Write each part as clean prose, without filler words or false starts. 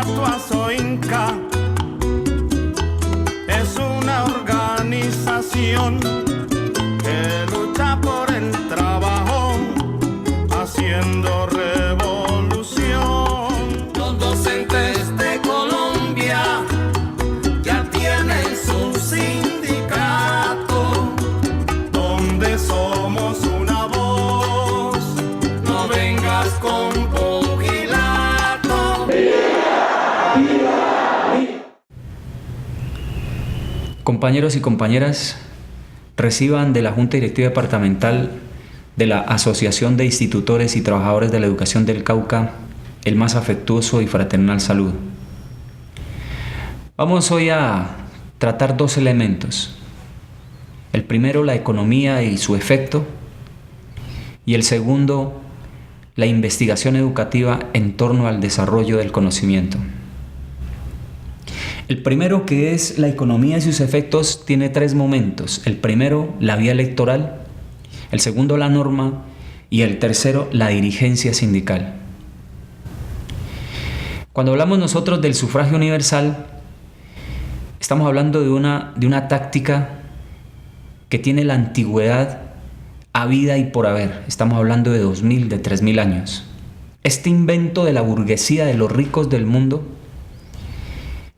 Catuazo Inca es una organización que lucha por el trabajo, haciendo revolución. Los docentes de Colombia ya tienen su sindicato, donde somos una voz. No vengas con pugilato. Compañeros y compañeras, reciban de la Junta Directiva Departamental de la Asociación de Institutores y Trabajadores de la Educación del Cauca el más afectuoso y fraternal saludo. Vamos hoy a tratar dos elementos. El primero, la economía y su efecto, y el segundo, la investigación educativa en torno al desarrollo del conocimiento. El primero, que es la economía y sus efectos, tiene tres momentos. El primero, la vía electoral; el segundo, la norma; y el tercero, la dirigencia sindical. Cuando hablamos nosotros del sufragio universal, estamos hablando de una táctica que tiene la antigüedad habida y por haber. Estamos hablando de 2000, de 3000 años. Este invento de la burguesía, de los ricos del mundo,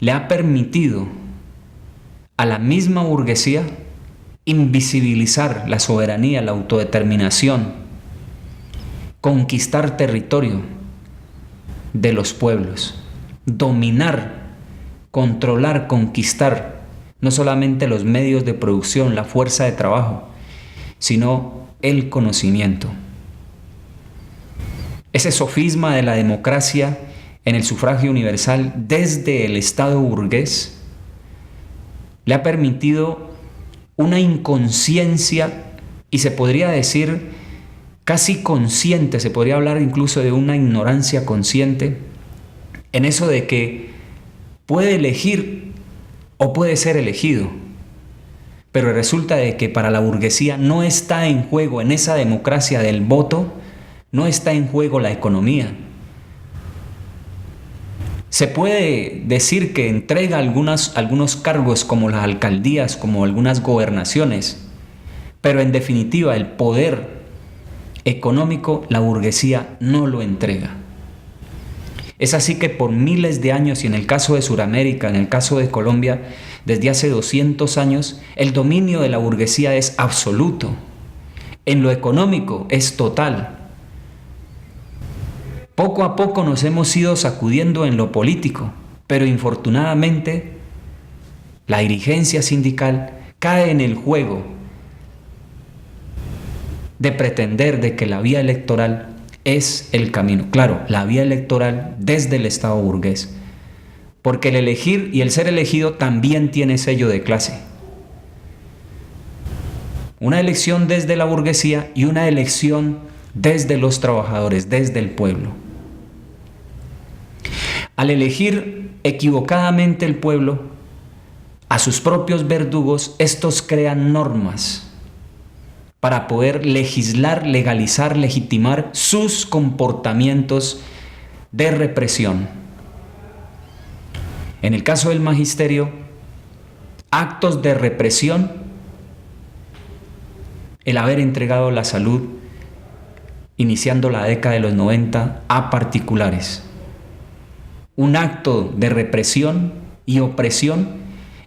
le ha permitido a la misma burguesía invisibilizar la soberanía, la autodeterminación, conquistar territorio de los pueblos, dominar, controlar, conquistar no solamente los medios de producción, la fuerza de trabajo, sino el conocimiento. Ese sofisma de la democracia en el sufragio universal desde el Estado burgués le ha permitido una inconsciencia, y se podría decir casi consciente, se podría hablar incluso de una ignorancia consciente, en eso de que puede elegir o puede ser elegido. Pero resulta de que para la burguesía no está en juego, en esa democracia del voto, no está en juego la economía. Se puede decir que entrega algunos cargos como las alcaldías, como algunas gobernaciones, pero en definitiva el poder económico la burguesía no lo entrega. Es así que por miles de años, y en el caso de Sudamérica, en el caso de Colombia, desde hace 200 años, el dominio de la burguesía es absoluto. En lo económico es total. Poco a poco nos hemos ido sacudiendo en lo político, pero infortunadamente la dirigencia sindical cae en el juego de pretender de que la vía electoral es el camino. Claro, la vía electoral desde el Estado burgués, porque el elegir y el ser elegido también tiene sello de clase. Una elección desde la burguesía y una elección desde los trabajadores, desde el pueblo. Al elegir equivocadamente el pueblo a sus propios verdugos, estos crean normas para poder legislar, legalizar, legitimar sus comportamientos de represión. En el caso del magisterio, actos de represión, el haber entregado la salud, iniciando la década de los 90, a particulares. Un acto de represión y opresión,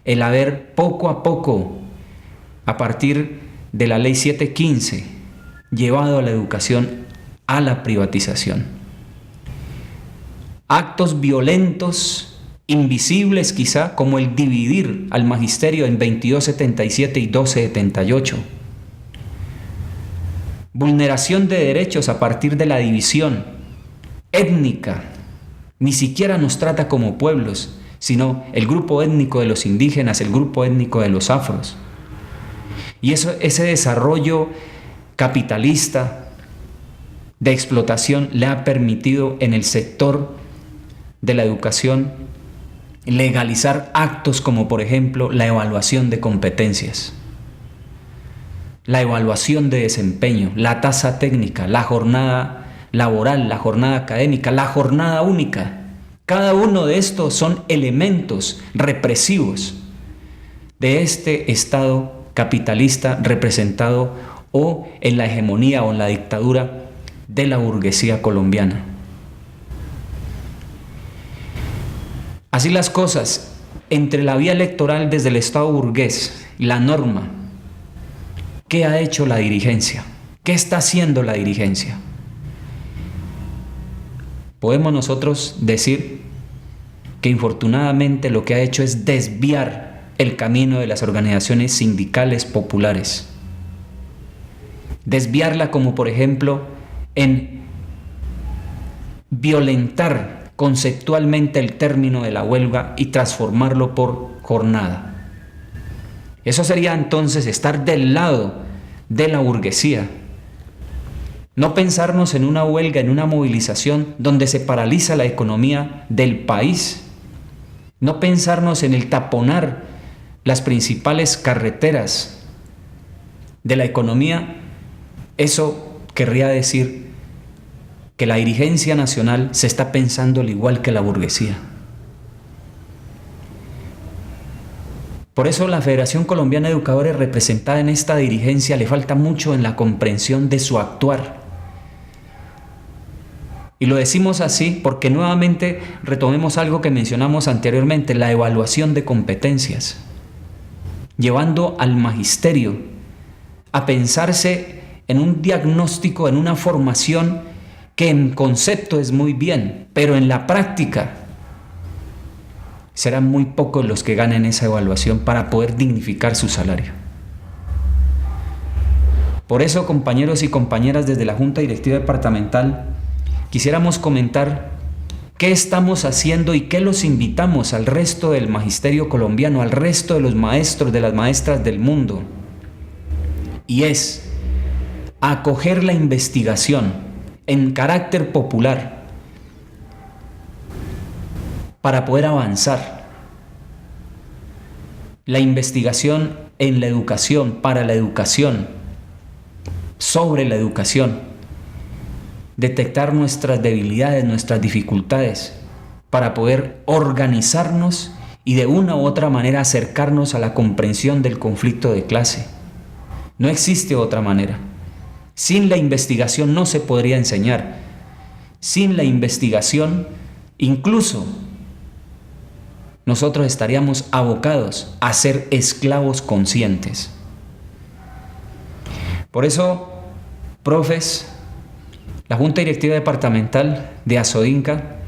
el haber poco a poco, a partir de la ley 715, llevado a la educación a la privatización. Actos violentos, invisibles quizá, como el dividir al magisterio en 2277 y 1278. Vulneración de derechos a partir de la división étnica. Ni siquiera nos trata como pueblos, sino el grupo étnico de los indígenas, el grupo étnico de los afros. Y ese desarrollo capitalista de explotación le ha permitido en el sector de la educación legalizar actos como, por ejemplo, la evaluación de competencias, la evaluación de desempeño, la tasa técnica, la jornada laboral, la jornada académica, la jornada única. Cada uno de estos son elementos represivos de este Estado capitalista representado o en la hegemonía o en la dictadura de la burguesía colombiana. Así las cosas, entre la vía electoral desde el Estado burgués, la norma, ¿qué ha hecho la dirigencia? ¿Qué está haciendo la dirigencia? Podemos nosotros decir que infortunadamente lo que ha hecho es desviar el camino de las organizaciones sindicales populares. Desviarla como por ejemplo en violentar conceptualmente el término de la huelga y transformarlo por jornada. Eso sería entonces estar del lado de la burguesía. No pensarnos en una huelga, en una movilización donde se paraliza la economía del país. No pensarnos en el taponar las principales carreteras de la economía. Eso querría decir que la dirigencia nacional se está pensando al igual que la burguesía. Por eso la Federación Colombiana de Educadores representada en esta dirigencia le falta mucho en la comprensión de su actuar. Y lo decimos así porque nuevamente retomemos algo que mencionamos anteriormente, la evaluación de competencias, llevando al magisterio a pensarse en un diagnóstico, en una formación que en concepto es muy bien, pero en la práctica serán muy pocos los que ganen esa evaluación para poder dignificar su salario. Por eso, compañeros y compañeras, desde la Junta Directiva Departamental, quisiéramos comentar qué estamos haciendo y qué los invitamos al resto del magisterio colombiano, al resto de los maestros, de las maestras del mundo. Y es acoger la investigación en carácter popular para poder avanzar. La investigación en la educación, para la educación, sobre la educación. Detectar nuestras debilidades, nuestras dificultades, para poder organizarnos y de una u otra manera acercarnos a la comprensión del conflicto de clase. No existe otra manera. Sin la investigación no se podría enseñar. Sin la investigación, incluso nosotros estaríamos abocados a ser esclavos conscientes. Por eso, profes, la Junta Directiva Departamental de Asodinca,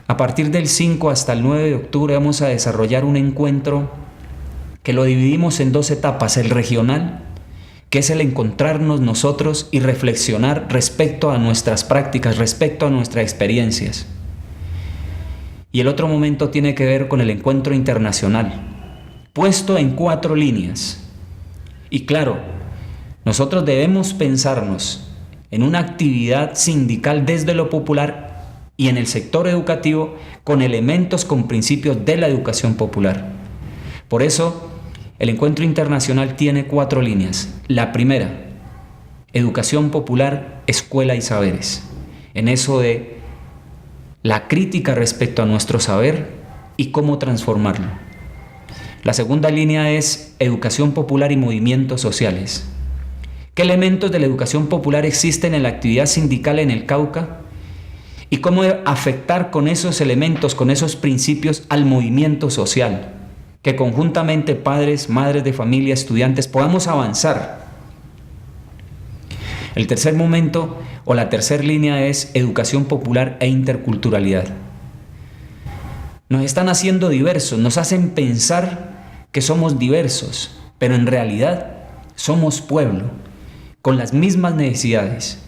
a partir del 5 hasta el 9 de octubre vamos a desarrollar un encuentro que lo dividimos en 2 etapas, el regional, que es el encontrarnos nosotros y reflexionar respecto a nuestras prácticas, respecto a nuestras experiencias. Y el otro momento tiene que ver con el encuentro internacional, puesto en 4 líneas. Y claro, nosotros debemos pensarnos en una actividad sindical desde lo popular y en el sector educativo con elementos, con principios de la educación popular. Por eso, el encuentro internacional tiene 4 líneas. La primera, educación popular, escuela y saberes. En eso de la crítica respecto a nuestro saber y cómo transformarlo. La segunda línea es educación popular y movimientos sociales. ¿Qué elementos de la educación popular existen en la actividad sindical en el Cauca? ¿Y cómo afectar con esos elementos, con esos principios al movimiento social? Que conjuntamente padres, madres de familia, estudiantes podamos avanzar. El tercer momento o la tercera línea es educación popular e interculturalidad. Nos están haciendo diversos, nos hacen pensar que somos diversos, pero en realidad somos pueblo, con las mismas necesidades.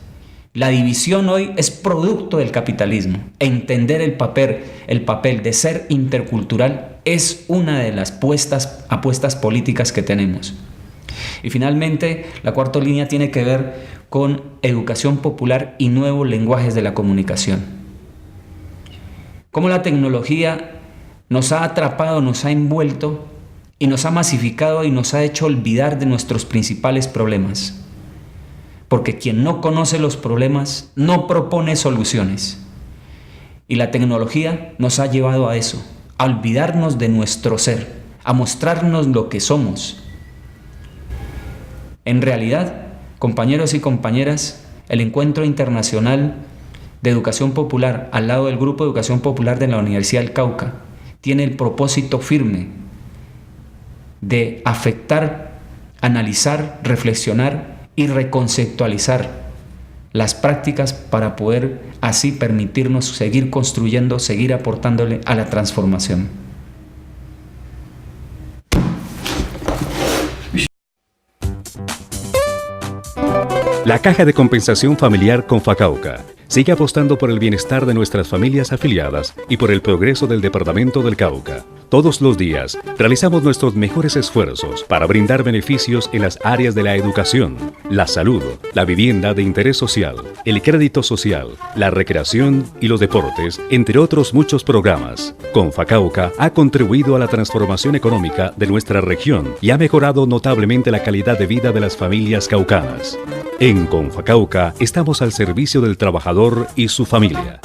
La división hoy es producto del capitalismo. Entender el papel de ser intercultural es una de las apuestas políticas que tenemos. Y finalmente, la cuarta línea tiene que ver con educación popular y nuevos lenguajes de la comunicación. Cómo la tecnología nos ha atrapado, nos ha envuelto y nos ha masificado y nos ha hecho olvidar de nuestros principales problemas. Porque quien no conoce los problemas no propone soluciones. Y la tecnología nos ha llevado a eso, a olvidarnos de nuestro ser, a mostrarnos lo que somos. En realidad, compañeros y compañeras, el Encuentro Internacional de Educación Popular, al lado del Grupo de Educación Popular de la Universidad del Cauca, tiene el propósito firme de afectar, analizar, reflexionar y reconceptualizar las prácticas para poder así permitirnos seguir construyendo, seguir aportándole a la transformación. La Caja de Compensación Familiar Confacauca sigue apostando por el bienestar de nuestras familias afiliadas y por el progreso del Departamento del Cauca. Todos los días realizamos nuestros mejores esfuerzos para brindar beneficios en las áreas de la educación, la salud, la vivienda de interés social, el crédito social, la recreación y los deportes, entre otros muchos programas. Confacauca ha contribuido a la transformación económica de nuestra región y ha mejorado notablemente la calidad de vida de las familias caucanas. En Confacauca estamos al servicio del trabajador y su familia.